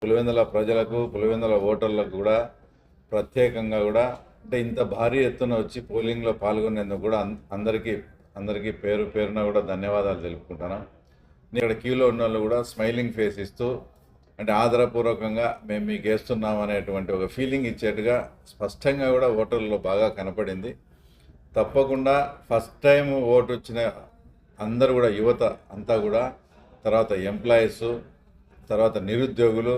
పులివెందుల ప్రజలకు, పులివెందుల ఓటర్లకు కూడా ప్రత్యేకంగా కూడా అంటే ఇంత భారీ ఎత్తున వచ్చి పోలింగ్లో పాల్గొనేందుకు కూడా అందరికీ పేరు పేరున కూడా ధన్యవాదాలు తెలుపుకుంటున్నాం. ఇక్కడ క్యూలో ఉన్న వాళ్ళు కూడా స్మైలింగ్ ఫేస్ ఇస్తూ అంటే ఆదరపూర్వకంగా మేము మీకు వేస్తున్నాం అనేటువంటి ఒక ఫీలింగ్ ఇచ్చేట్టుగా స్పష్టంగా కూడా ఓటర్లలో బాగా కనపడింది. తప్పకుండా ఫస్ట్ టైం ఓటు వచ్చిన అందరూ కూడా యువత అంతా కూడా, తర్వాత ఎంప్లాయీస్, తర్వాత నిరుద్యోగులు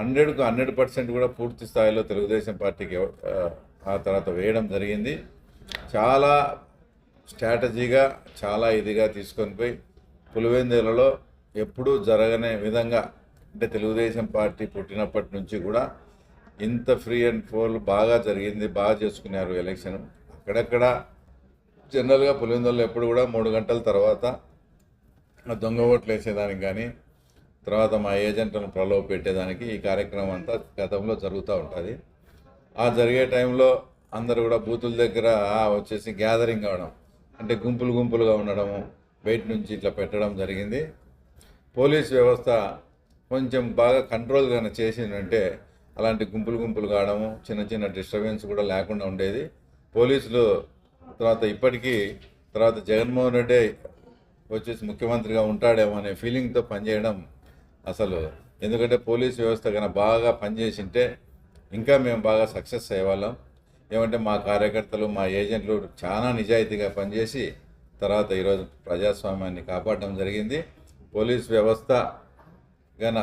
100కు 100% కూడా పూర్తి స్థాయిలో తెలుగుదేశం పార్టీకి ఆ తర్వాత వేయడం జరిగింది. చాలా స్ట్రాటజీగా, చాలా ఇదిగా తీసుకొని పోయి పులివెందులలో ఎప్పుడూ జరగని విధంగా అంటే తెలుగుదేశం పార్టీ పుట్టినప్పటి నుంచి కూడా ఇంత ఫ్రీ అండ్ ఫోర్ బాగా జరిగింది, బాగా చేసుకున్నారు ఎలక్షన్. అక్కడక్కడ జనరల్గా పులివెందులలో ఎప్పుడు కూడా 3 గంటల తర్వాత దొంగ ఓట్లు వేసేదానికి కానీ, తర్వాత మా ఏజెంట్లను ప్రలోభ పెట్టేదానికి ఈ కార్యక్రమం అంతా గతంలో జరుగుతూ ఉంటుంది. ఆ జరిగే టైంలో అందరూ కూడా బూతుల దగ్గర వచ్చేసి గ్యాదరింగ్ అవ్వడం, అంటే గుంపులుగా ఉండడము, బయట నుంచి ఇట్లా పెట్టడం జరిగింది. పోలీస్ వ్యవస్థ కొంచెం బాగా కంట్రోల్ కానీ చేసిందంటే అలాంటి గుంపులు కావడము, చిన్న డిస్టర్బెన్స్ కూడా లేకుండా ఉండేది. పోలీసులు తర్వాత ఇప్పటికీ తర్వాత జగన్మోహన్ రెడ్డి వచ్చేసి ముఖ్యమంత్రిగా ఉంటాడేమో అనే ఫీలింగ్తో పనిచేయడం అసలు, ఎందుకంటే పోలీస్ వ్యవస్థ కన్నా బాగా పనిచేసింటే ఇంకా మేము బాగా సక్సెస్ అయ్యేవాళ్ళం. ఏమంటే మా కార్యకర్తలు, మా ఏజెంట్లు చాలా నిజాయితీగా పనిచేసి తర్వాత ఈరోజు ప్రజాస్వామ్యాన్ని కాపాడడం జరిగింది. పోలీస్ వ్యవస్థ గన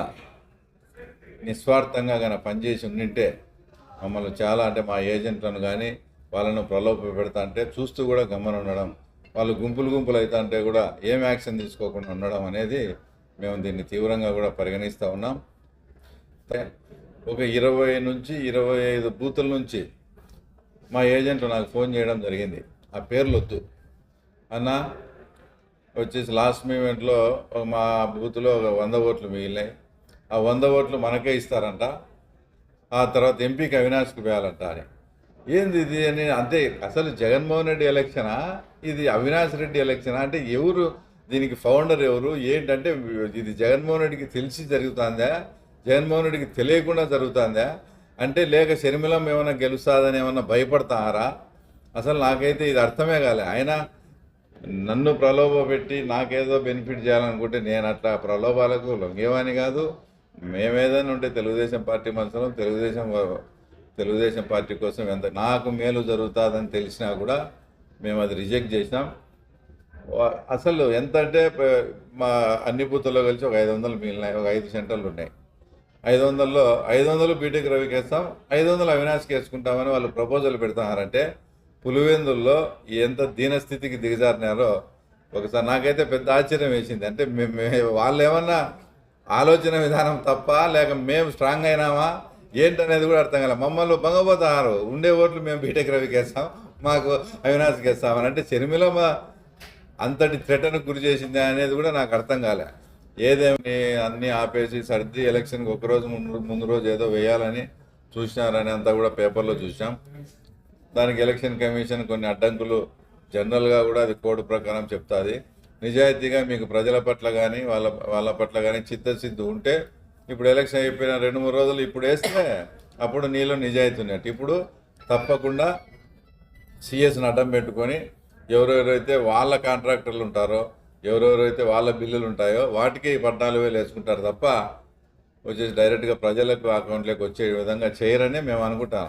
నిస్వార్థంగా గన పనిచేసి ఉండింటే మమ్మల్ని చాలా అంటే మా ఏజెంట్లను కానీ వాళ్ళను ప్రలోభ పెడతా అంటే చూస్తూ కూడా గమ్మన ఉండడం, వాళ్ళు గుంపులు అవుతా అంటే కూడా ఏం యాక్షన్ తీసుకోకుండా ఉండడం అనేది మేము దీన్ని తీవ్రంగా కూడా పరిగణిస్తూ ఉన్నాం. ఒక 20 నుంచి 25 బూతుల నుంచి మా ఏజెంట్లు నాకు ఫోన్ చేయడం జరిగింది. ఆ పేర్లు వద్దు అన్న, వచ్చేసి లాస్ట్ మూమెంట్లో మా బూత్లో ఒక 100 ఓట్లు మిగిలినాయి, ఆ 100 ఓట్లు మనకే ఇస్తారంట, ఆ తర్వాత ఎంపీకి అవినాష్కి వేయాలంట అని. ఏంది ఇది అని, అంతే అసలు జగన్మోహన్ రెడ్డి ఎలక్షనా ఇది, అవినాష్ రెడ్డి ఎలక్షనా అంటే ఎవరు దీనికి ఫౌండర్ ఎవరు ఏంటంటే ఇది జగన్మోహన్ రెడ్డికి తెలిసి జరుగుతుందా, జగన్మోహన్ రెడ్డికి తెలియకుండా జరుగుతుందా అంటే, లేక షర్మిలం ఏమైనా గెలుస్తుందని ఏమన్నా భయపడతారా? అసలు నాకైతే ఇది అర్థమే కాలే. ఆయన నన్ను ప్రలోభ పెట్టి నాకేదో బెనిఫిట్ చేయాలనుకుంటే నేను అట్లా ప్రలోభాలకు లొంగేవాని కాదు. మేమేదైనా ఉంటే తెలుగుదేశం పార్టీ మనుషులం, తెలుగుదేశం పార్టీ కోసం ఎంత నాకు మేలు జరుగుతుందని తెలిసినా కూడా మేము అది రిజెక్ట్ చేసినాం. అసలు ఎంత అంటే మా అన్ని బూతుల్లో కలిసి ఒక 500 మిగిలినాయి, ఒక 5 సెంటర్లు ఉన్నాయి. 500లో 500 బీటెక్ రవికి వేస్తాం, 500 అవినాష్కి వేసుకుంటామని వాళ్ళు ప్రపోజల్ పెడుతున్నారంటే పులివెందుల్లో ఎంత దీనస్థితికి దిగజారినారో ఒకసారి నాకైతే పెద్ద ఆశ్చర్యం వేసింది. అంటే వాళ్ళు ఏమన్నా ఆలోచన విధానం తప్ప లేక మేము స్ట్రాంగ్ అయినామా ఏంటనేది కూడా అర్థం కాలే. మమ్మల్ని భంగపోతారు, ఉండే ఓట్లు మేము బీటెక్ రవికి వేస్తాం, మాకు అవినాష్కి వేస్తామని. అంటే షర్మిల అంతటి థ్రెటన్కు గురి చేసింది అనేది కూడా నాకు అర్థం కాలే. ఏదేమి అన్నీ ఆపేసి సర్ది ఎలక్షన్కి ఒకరోజు ముందు రోజు ఏదో వేయాలని చూసినారని అంతా కూడా పేపర్లో చూసాం. దానికి ఎలక్షన్ కమిషన్ కొన్ని అడ్డంకులు జనరల్గా కూడా అది కోడ్ ప్రకారం చెప్తుంది. నిజాయితీగా మీకు ప్రజల పట్ల కానీ వాళ్ళ పట్ల కానీ చిత్తశుద్ధి ఉంటే ఇప్పుడు ఎలక్షన్ అయిపోయిన 2-3 రోజులు ఇప్పుడు వేస్తే అప్పుడు నీలో నిజాయితీ ఉన్నట్టు. ఇప్పుడు తప్పకుండా సిఎస్ని అడ్డం పెట్టుకొని ఎవరెవరైతే వాళ్ళ కాంట్రాక్టర్లు ఉంటారో, ఎవరెవరైతే వాళ్ళ బిల్లులు ఉంటాయో వాటికి 14,000 వేసుకుంటారు తప్ప వచ్చేసి డైరెక్ట్గా ప్రజలకు అకౌంట్లోకి వచ్చే విధంగా చేయరని మేము అనుకుంటాం.